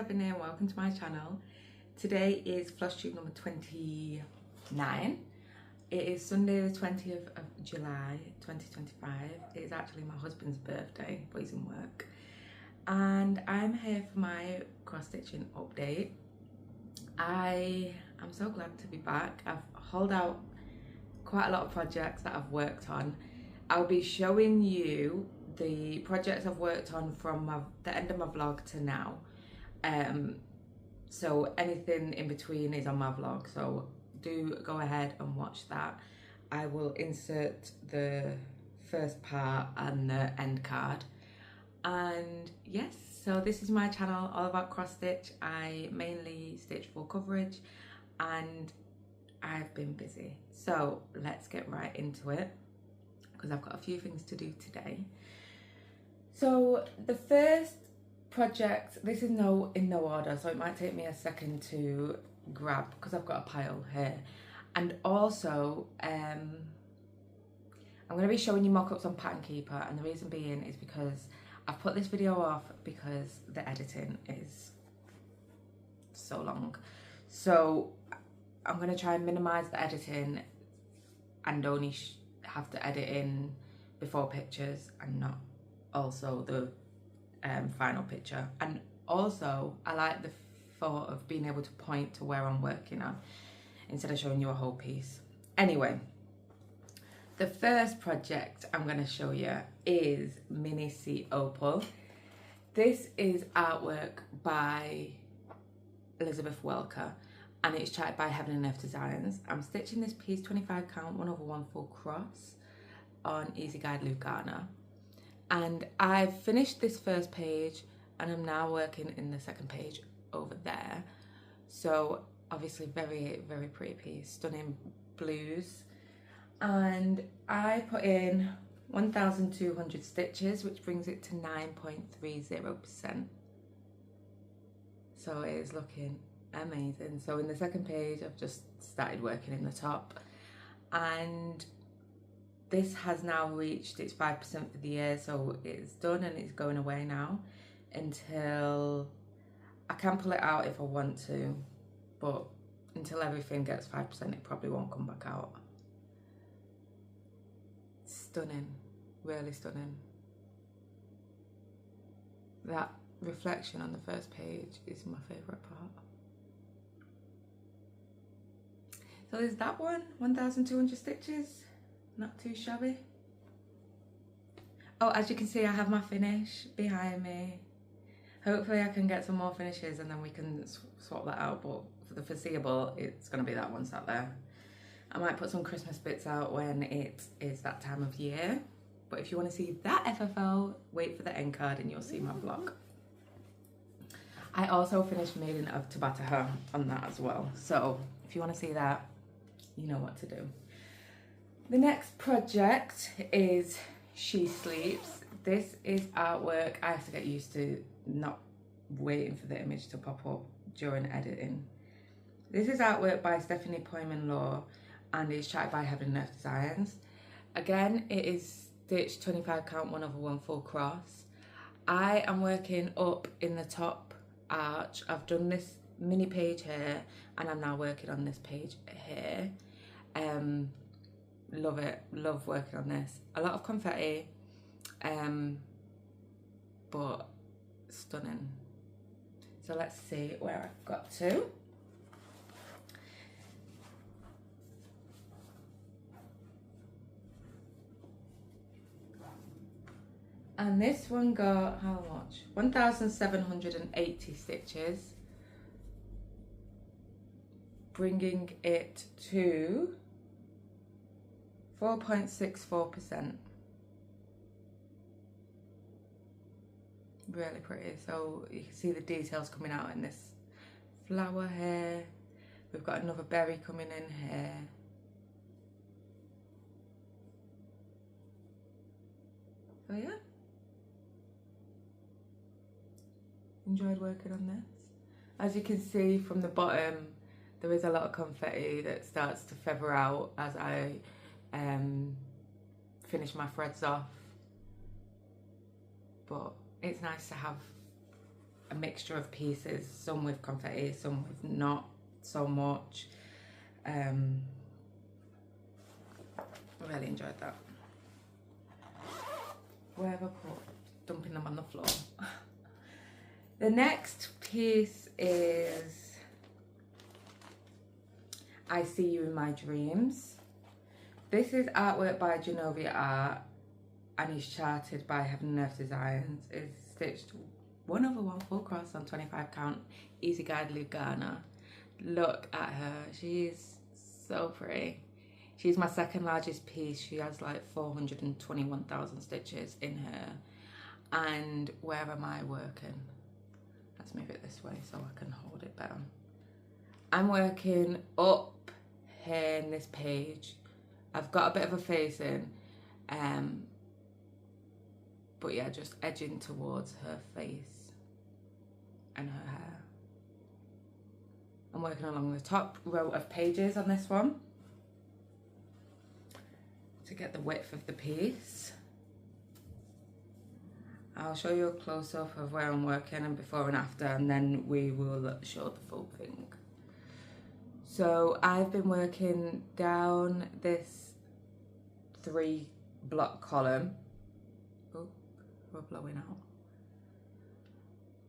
Evan here, welcome to my channel. Today is Flosstube number 29. It is Sunday the 20th of July 2025. It is actually my husband's birthday, but he's in work. And I'm here for my cross stitching update. I am so glad to be back. I've hauled out quite a lot of projects that I've worked on. I'll be showing you the projects I've worked on from the end of my vlog to now. So anything in between is on my vlog, so do go ahead and watch that. I will insert the first part and the end card. And yes, so this is my channel all about cross stitch. I mainly stitch full coverage and I've been busy. So let's get right into it because I've got a few things to do today. So the first project, this is in no order, so it might take me a second to grab because I've got a pile here. And also I'm going to be showing you mock-ups on Pattern Keeper, and the reason being is because I've put this video off because the editing is so long. So I'm going to try and minimize the editing and only have to edit in before pictures and not also the final picture. And also I like the thought of being able to point to where I'm working on instead of showing you a whole piece. Anyway, the first project I'm going to show you is Mini C Opal. This is artwork by Elizabeth Welker and it's charted by Heaven and Nymph Designs. I'm stitching this piece 25 count 1/1 full cross on Easy Guide Lugana. And I've finished this first page and I'm now working in the second page over there. So obviously very, very pretty piece, stunning blues. And I put in 1,200 stitches, which brings it to 9.30%. So it is looking amazing. So in the second page, I've just started working in the top. And this has now reached its 5% for the year, so it's done and it's going away now until I can pull it out if I want to, but until everything gets 5%, it probably won't come back out. Stunning, really stunning. That reflection on the first page is my favourite part. So there's that one, 1,200 stitches. Not too shabby. Oh, as you can see, I have my finish behind me. Hopefully I can get some more finishes and then we can swap that out, but for the foreseeable, it's going to be that one sat there. I might put some Christmas bits out when it is that time of year, but if you want to see that FFO, wait for the end card and you'll see my vlog. I also finished Maiden of Tabataha on that as well, so if you want to see that, you know what to do. The next project is She Sleeps. This is artwork. I have to get used to not waiting for the image to pop up during editing. This is artwork by Stephanie Poyman-Law and is charted by Heaven and Nymph Designs. Again, it is stitched 25 count 1/1 full cross. I am working up in the top arch. I've done this mini page here and I'm now working on this page here. Love it, love working on this. A lot of confetti, but stunning. So let's see where I've got to. And this one got, how much? 1,780 stitches, bringing it to 4.64%. Really pretty. So you can see the details coming out in this flower here. We've got another berry coming in here. So yeah, enjoyed working on this. As you can see from the bottom, there is a lot of confetti that starts to feather out as I finish my threads off, but it's nice to have a mixture of pieces, some with confetti, some with not so much. I really enjoyed that. Where have I put? Dumping them on the floor. The next piece is I See You in My Dreams. This is artwork by Genovia Art and is charted by Heaven Nymph Designs. It's stitched 1/1 full cross on 25 count easy guide Lugana. Look at her, she's so pretty. She's my second largest piece. She has like 421,000 stitches in her. And where am I working? Let's move it this way so I can hold it better. I'm working up here in this page. I've got a bit of a facing, but yeah, just edging towards her face and her hair. I'm working along the top row of pages on this one to get the width of the piece. I'll show you a close-up of where I'm working and before and after, and then we will show the full thing. So I've been working down this 3-block column. Oh, we're blowing out.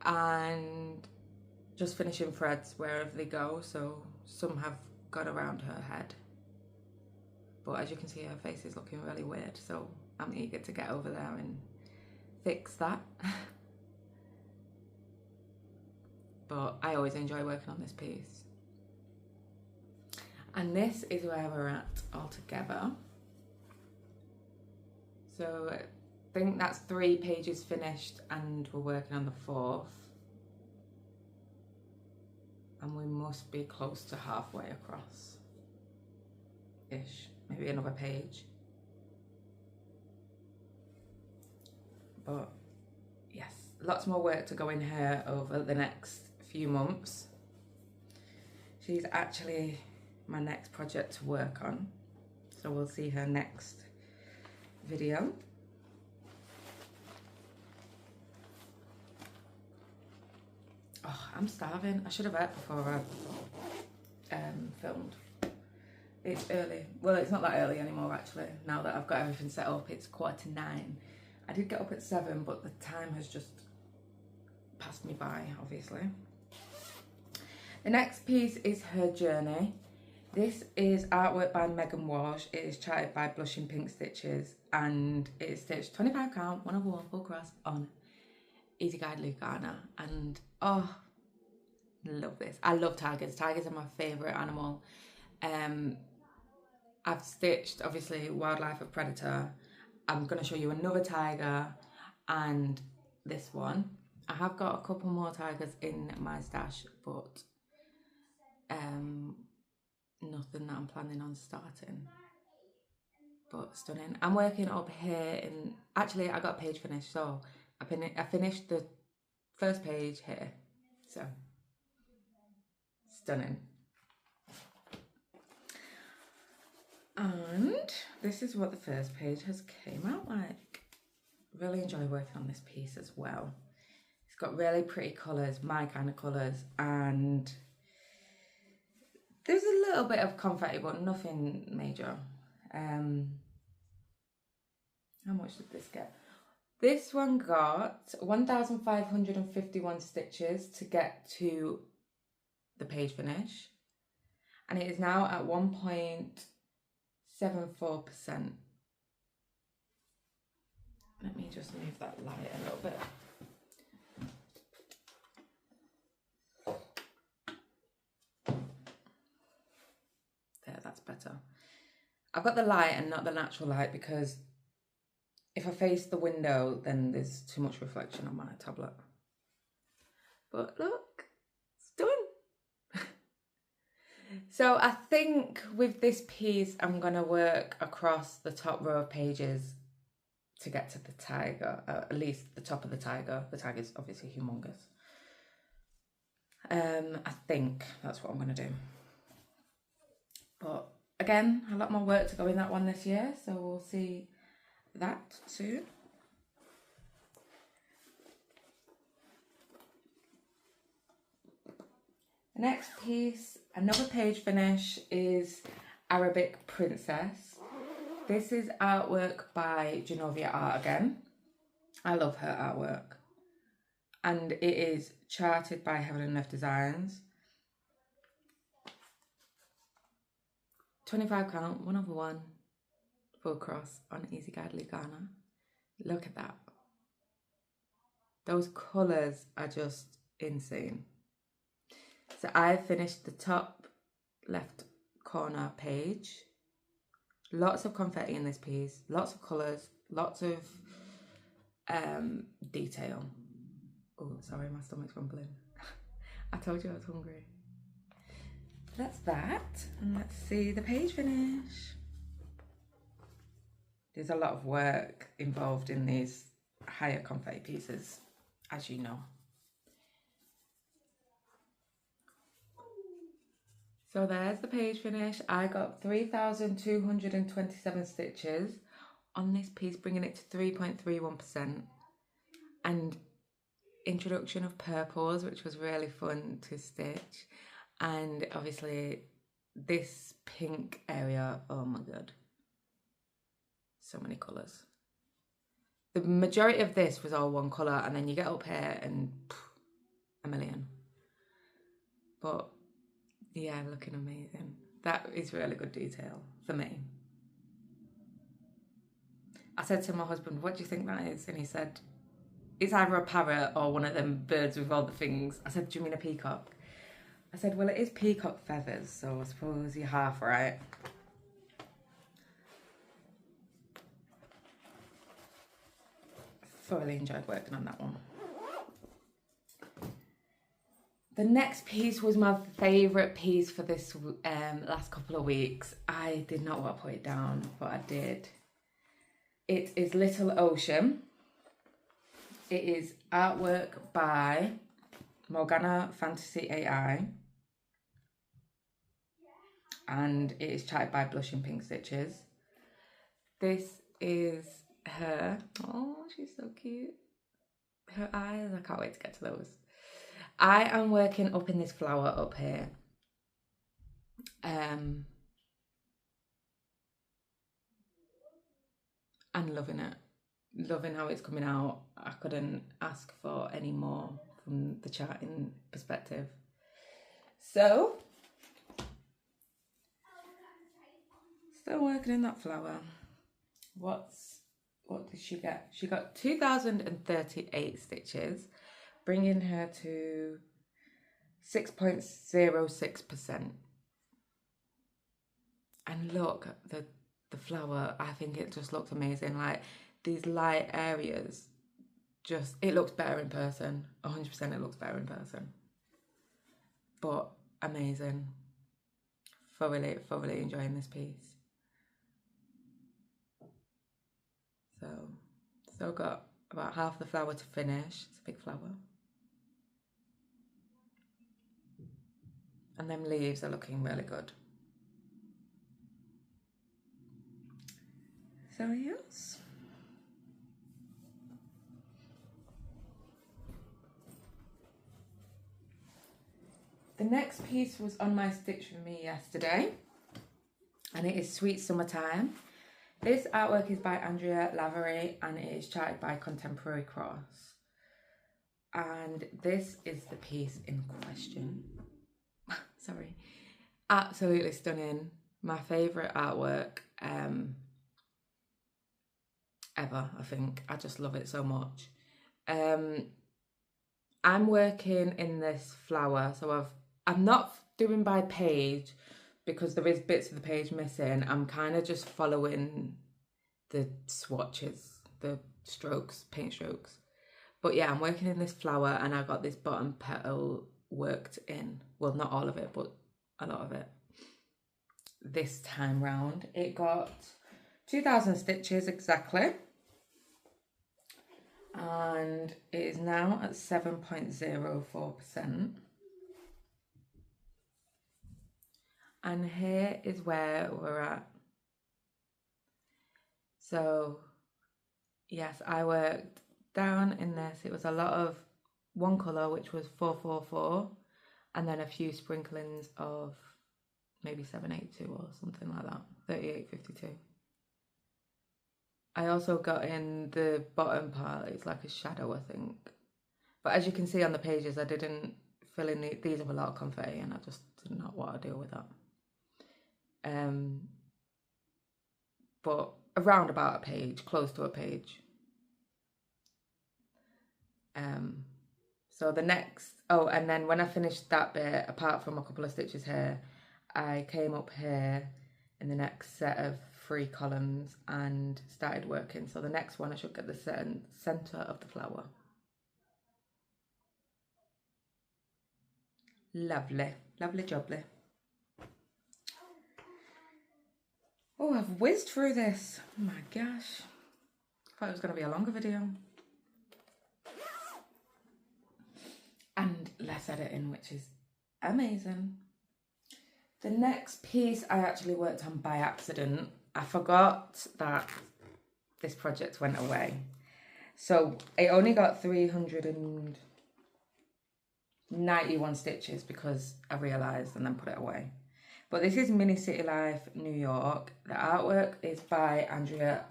And just finishing threads wherever they go. So some have gone around her head. But as you can see, her face is looking really weird. So I'm eager to get over there and fix that. But I always enjoy working on this piece. And this is where we're at all together. So I think that's 3 pages finished and we're working on the 4th. And we must be close to halfway across ish, maybe another page. But yes, lots more work to go in here over the next few months. She's actually my next project to work on, so we'll see her next video. Oh, I'm starving. I should have ate before I filmed. It's early. Well, it's not that early anymore actually. Now that I've got everything set up, it's 9:15. I did get up at 7, but the time has just passed me by, obviously. The next piece is her journey. This is artwork by Megan Walsh. It is charted by Blushing Pink Stitches and it is stitched 25 count, 1/1 full cross on Easy Guide Lugana. And oh, love this. I love tigers. Tigers are my favourite animal. I've stitched obviously Wildlife of Predator. I'm going to show you another tiger and this one. I have got a couple more tigers in my stash, but nothing that I'm planning on starting. But stunning. I'm working up here in, actually I got a page finished, so I finished the first page here, so stunning. And this is what the first page has came out like. Really enjoy working on this piece as well. It's got really pretty colours, my kind of colours, and there's a little bit of confetti, but nothing major. How much did this get? This one got 1,551 stitches to get to the page finish, and it is now at 1.74%. Let me just move that light a little bit. There, that's better. I've got the light and not the natural light because if I face the window, then there's too much reflection on my tablet. But look, it's done. So I think with this piece, I'm going to work across the top row of pages to get to the tiger, at least the top of the tiger. The tiger's obviously humongous. I think that's what I'm going to do. But again, a lot more work to go in that one this year, so we'll see that soon. The next piece, another page finish, is Arabic Princess. This is artwork by Genovia Art again. I love her artwork. And it is charted by Heaven and Earth Designs. 25 count, 1/1, full cross on Easy Guide Lugana. Look at that. Those colours are just insane. So I finished the top left corner page. Lots of confetti in this piece, lots of colours, lots of detail. Oh, sorry, my stomach's rumbling. I told you I was hungry. That's that, and let's see the page finish. There's a lot of work involved in these higher confetti pieces, as you know. So there's the page finish. I got 3,227 stitches on this piece, bringing it to 3.31%. And introduction of purples, which was really fun to stitch. And obviously this pink area, oh my god. So many colours. The majority of this was all one colour, and then you get up here and a million. But yeah, looking amazing. That is really good detail for me. I said to my husband, what do you think that is? And he said, it's either a parrot or one of them birds with all the things. I said, do you mean a peacock? I said, well, it is peacock feathers, so I suppose you're half right. Thoroughly enjoyed working on that one. The next piece was my favourite piece for this last couple of weeks. I did not want to put it down, but I did. It is Little Ocean. It is artwork by Lugana Fantasy AI. And it is charted by Blushing Pink Stitches. This is her. Oh, she's so cute. Her eyes, I can't wait to get to those. I am working up in this flower up here. And loving it. Loving how it's coming out. I couldn't ask for any more from the charting perspective. So, still working in that flower. What did she get? She got 2,038 stitches, bringing her to 6.06%. And look, the flower, I think it just looks amazing. Like these light areas, just, it looks better in person. 100% it looks better in person. But amazing. Thoroughly enjoying this piece. So, still got about half the flower to finish. It's a big flower. And them leaves are looking really good. So yes. The next piece was on my stitch for me yesterday, and it is Sweet Summertime. This artwork is by Andrea Lavery and it is charted by Contemporary Cross. And this is the piece in question. Sorry. Absolutely stunning. My favourite artwork ever, I think. I just love it so much. I'm working in this flower, so I'm not doing by page because there is bits of the page missing. I'm kind of just following the swatches, the strokes, paint strokes. But yeah, I'm working in this flower and I got this bottom petal worked in. Well, not all of it, but a lot of it. This time round, it got 2,000 stitches exactly. And it is now at 7.04%. And here is where we're at. So, yes, I worked down in this. It was a lot of one colour, which was 444. and then a few sprinklings of maybe 782 or something like that, 3852. I also got in the bottom part, it's like a shadow, I think. But as you can see on the pages, I didn't fill in these have a lot of confetti, and I just did not want to deal with that. But around about a page, close to a page. So the next, oh, and then when I finished that bit, apart from a couple of stitches here, I came up here in the next set of 3 columns and started working. So the next one, I should get the center of the flower. Lovely, lovely jubbly. Oh, I've whizzed through this. Oh my gosh. I thought it was going to be a longer video. And less editing, which is amazing. The next piece I actually worked on by accident. I forgot that this project went away. So it only got 391 stitches because I realised and then put it away. But this is Mini City Life New York. The artwork is by Andrea.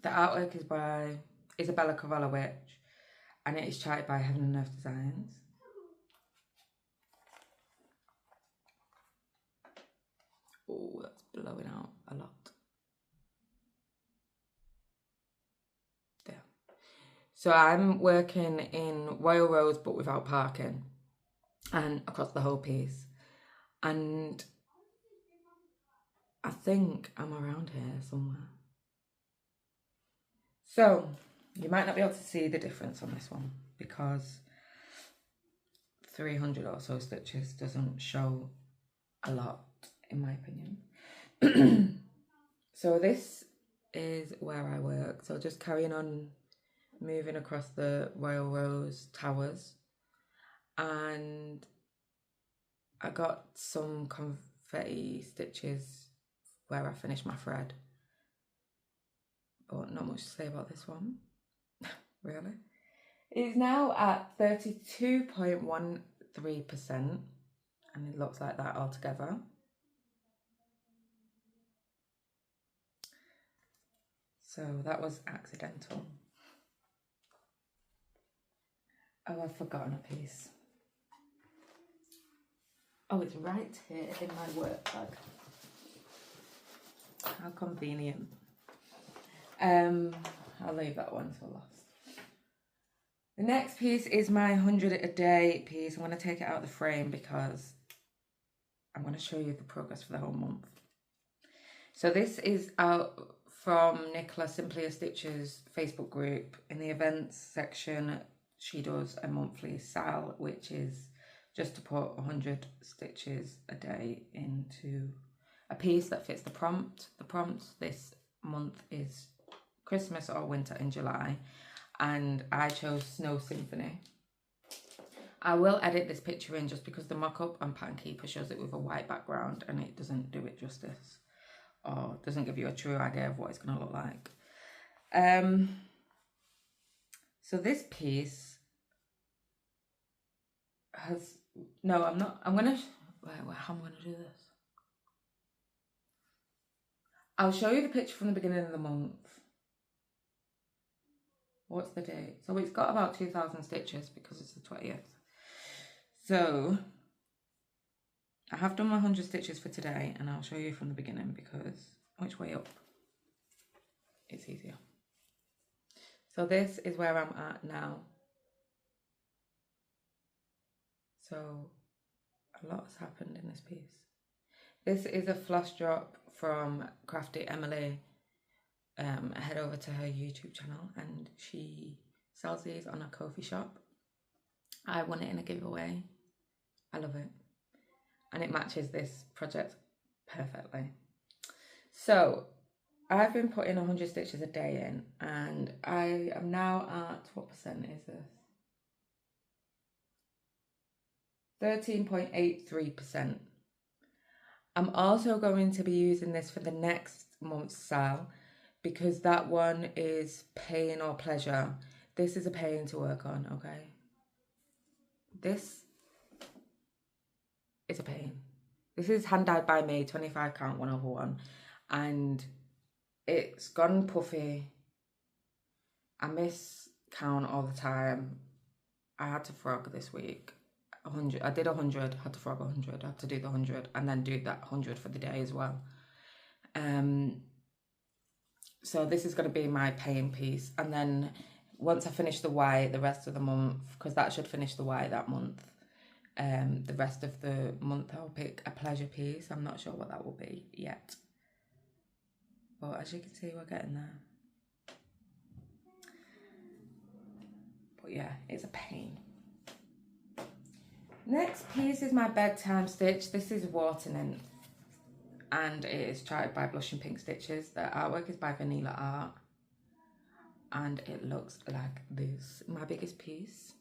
The artwork is by Isabella Cavallo-Witch, and it is charted by Heaven and Earth Designs. Oh, that's blowing out a lot. There. So I'm working in Royal Rose, but without parking, and across the whole piece. And I think I'm around here somewhere. So you might not be able to see the difference on this one because 300 or so stitches doesn't show a lot, in my opinion. So this is where I work. So just carrying on moving across the Royal Rose towers, and I got some confetti stitches where I finished my thread, but not much to say about this one. Really. It is now at 32.13%, and it looks like that altogether. So that was accidental. Oh, I've forgotten a piece. Oh, it's right here in my work bag. How convenient. I'll leave that one for last. The next piece is my 100 a day piece. I'm going to take it out of the frame because I'm going to show you the progress for the whole month. So this is out from Nicola Simply a Stitch's Facebook group. In the events section, she does a monthly sal, which is just to put 100 stitches a day into a piece that fits the prompt. The prompt this month is Christmas or winter in July, and I chose Snow Symphony. I will edit this picture in just because the mock-up on Pattern Keeper shows it with a white background and it doesn't do it justice, or doesn't give you a true idea of what it's going to look like. So this piece has, no, I'm not, I'm going to, how am I going to do this? I'll show you the picture from the beginning of the month. What's the date? So it's got about 2,000 stitches because it's the 20th. So I have done my 100 stitches for today, and I'll show you from the beginning because which way up? It's easier. So this is where I'm at now. So a lot has happened in this piece. This is a floss drop from Crafty Emily. Head over to her YouTube channel and she sells these on a Ko-fi shop. I won it in a giveaway. I love it. And it matches this project perfectly. So I've been putting 100 stitches a day in, and I am now at, what percent is this? 13.83%. I'm also going to be using this for the next month's sale because that one is pain or pleasure. This is a pain to work on, okay? This it's a pain. This is hand dyed by me, 25 count 1/1, and it's gone puffy. I miss count all the time. I had to frog this week. 100. I did 100, had to frog 100. I had to do the 100 and then do that 100 for the day as well. So this is going to be my paying piece, and then once I finish the white the rest of the month, because that should finish the white that month, the rest of the month I'll pick a pleasure piece. I'm not sure what that will be yet, but as you can see, we're getting there. But yeah, it's a pain. Next piece is my Bedtime Stitch. This is Water Nymph, and it is charted by Blushing Pink Stitches. The artwork is by Vanilla Art, and it looks like this. My biggest piece.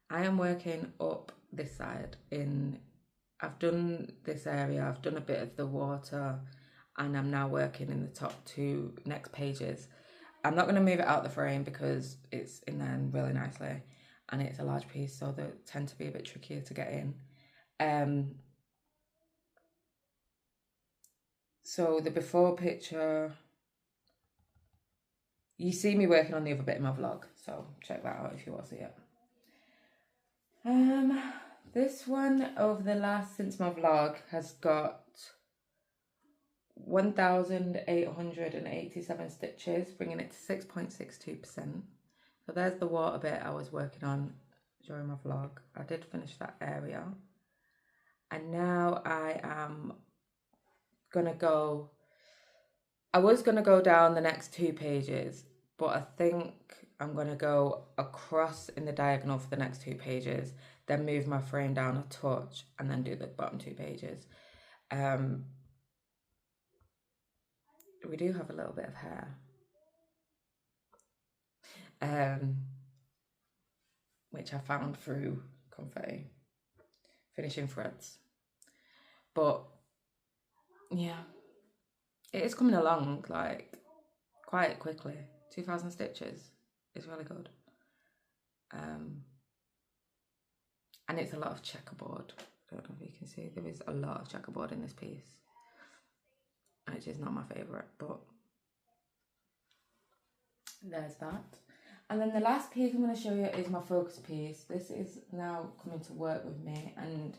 I am working up this side I've done this area, I've done a bit of the water, and I'm now working in the top 2 next pages. I'm not going to move it out the frame because it's in there really nicely, and it's a large piece, so they tend to be a bit trickier to get in. So the before picture, you see me working on the other bit in my vlog, so check that out if you want to see it. This one over the last, since my vlog, has got 1,887 stitches, bringing it to 6.62%. So there's the water bit I was working on during my vlog. I did finish that area. And now I am gonna go, I was gonna go down the next 2 pages, but I think I'm gonna go across in the diagonal for the next 2 pages, then move my frame down a touch, and then do the bottom 2 pages. We do have a little bit of hair, which I found through confetti, finishing threads. But yeah, it is coming along like quite quickly. 2,000 stitches is really good. And it's a lot of checkerboard. I don't know if you can see, there is a lot of checkerboard in this piece, which is not my favourite, but there's that. And then the last piece I'm going to show you is my focus piece. This is now coming to work with me, and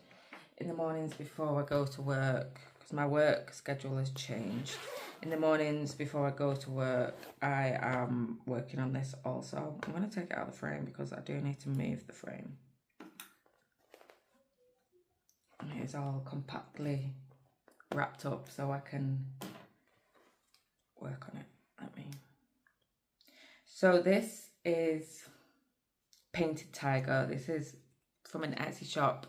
in the mornings before I go to work, because my work schedule has changed, in the mornings before I go to work, I am working on this also. I'm going to take it out of the frame because I do need to move the frame. And it is all compactly wrapped up so I can work on it. So this is Painted Tiger. This is from an Etsy shop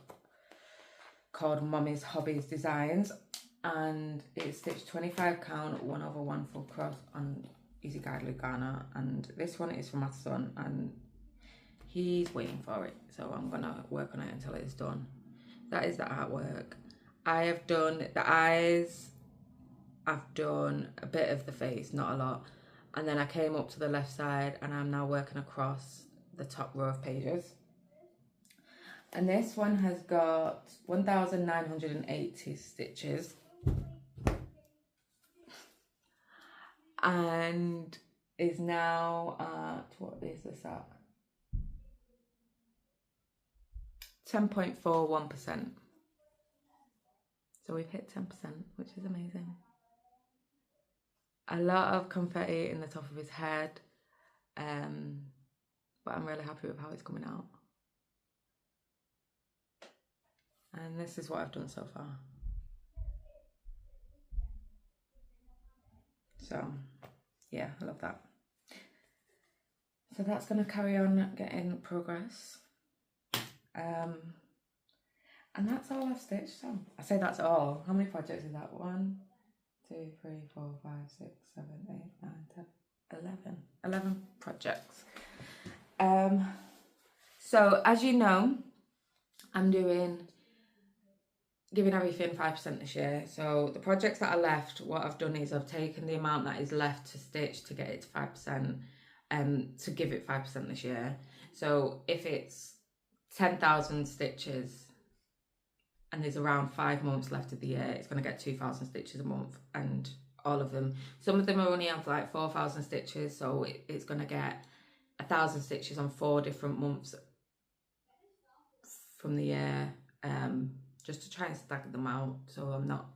called Mommy's Hobbies Designs, and it's stitched 25 count 1/1 full cross on Easy Guide Lugana, and this one is for my son and he's waiting for it, so I'm gonna work on it until it's done. That is the artwork. I have done the eyes, I've done a bit of the face, not a lot, and then I came up to the left side and I'm now working across the top row of pages. And this one has got 1,980 stitches, and is now at, what is this at? 10.41%. So we've hit 10%, which is amazing. A lot of confetti in the top of his head, but I'm really happy with how it's coming out. And this is what I've done so far. So yeah, I love that. So that's going to carry on getting progress. And that's all I've stitched. So I say that's all. How many projects is that? 1, 2, 3, 4, 5, 6, 7, 8, 9, 10, 11. 11 projects. So as you know, I'm giving everything 5% this year. So the projects that are left, what I've done is I've taken the amount that is left to stitch to get it to 5%, to give it 5% this year. So if it's 10,000 stitches and there's around 5 months left of the year, it's going to get 2,000 stitches a month, and all of them, some of them are only have like 4,000 stitches, so it's going to get 1,000 stitches on 4 different months from the year, just to try and stagger them out, so I'm not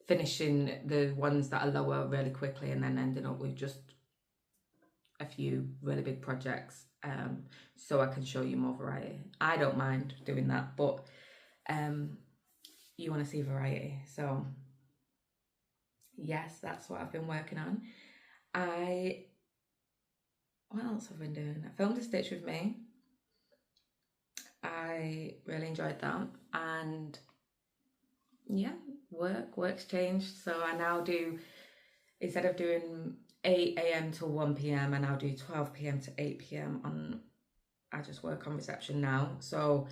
finishing the ones that are lower really quickly and then ending up with just a few really big projects, so I can show you more variety. I don't mind doing that, but you want to see variety, so yes, that's what I've been working on. What else have I been doing? I filmed a stitch with me. I really enjoyed that, and yeah, work's changed, so I now do, instead of doing 8 AM till 1 PM, I now do 12 PM to 8 PM I just work on reception now, so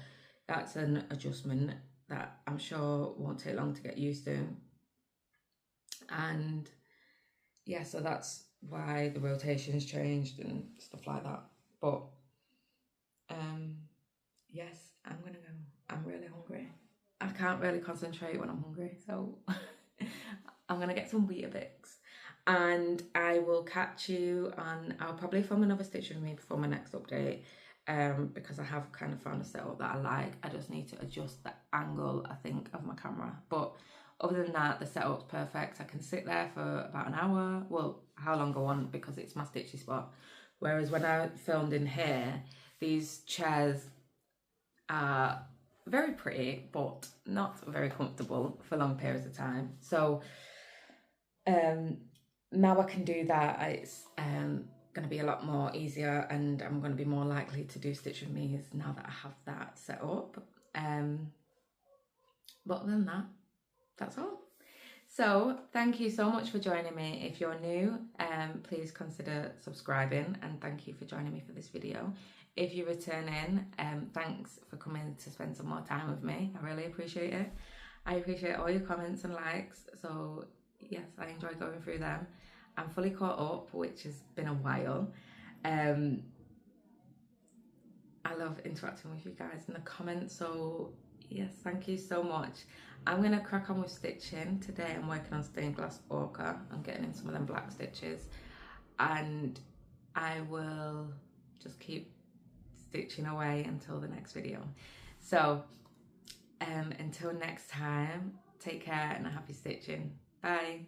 that's an adjustment that I'm sure won't take long to get used to. And yeah, so that's why the rotation's changed and stuff like that. But yes, I'm gonna go. I'm really hungry. I can't really concentrate when I'm hungry, so I'm gonna get some Weetabix, and I will catch you on, I'll probably film another stitch with me before my next update, because I have kind of found a setup that I like. I just need to adjust the angle, I think, of my camera, but other than that, the setup's perfect. I can sit there for about an hour, well, how long I want, because it's my stitchy spot. Whereas when I filmed in here, these chairs are very pretty, but not very comfortable for long periods of time. So now I can do that. It's going to be a lot more easier, and I'm going to be more likely to do stitch with me now that I have that set up. But other than that, that's all. So thank you so much for joining me. If you're new, please consider subscribing, and thank you for joining me for this video. If you're returning, thanks for coming to spend some more time with me. I really appreciate it. I appreciate all your comments and likes, so yes, I enjoy going through them. I'm fully caught up, which has been a while. I love interacting with you guys in the comments, so yes, thank you so much. I'm going to crack on with stitching. Today I'm working on stained glass Orca. I'm getting in some of them black stitches, and I will just keep stitching away until the next video. So until next time, take care and happy stitching. Bye.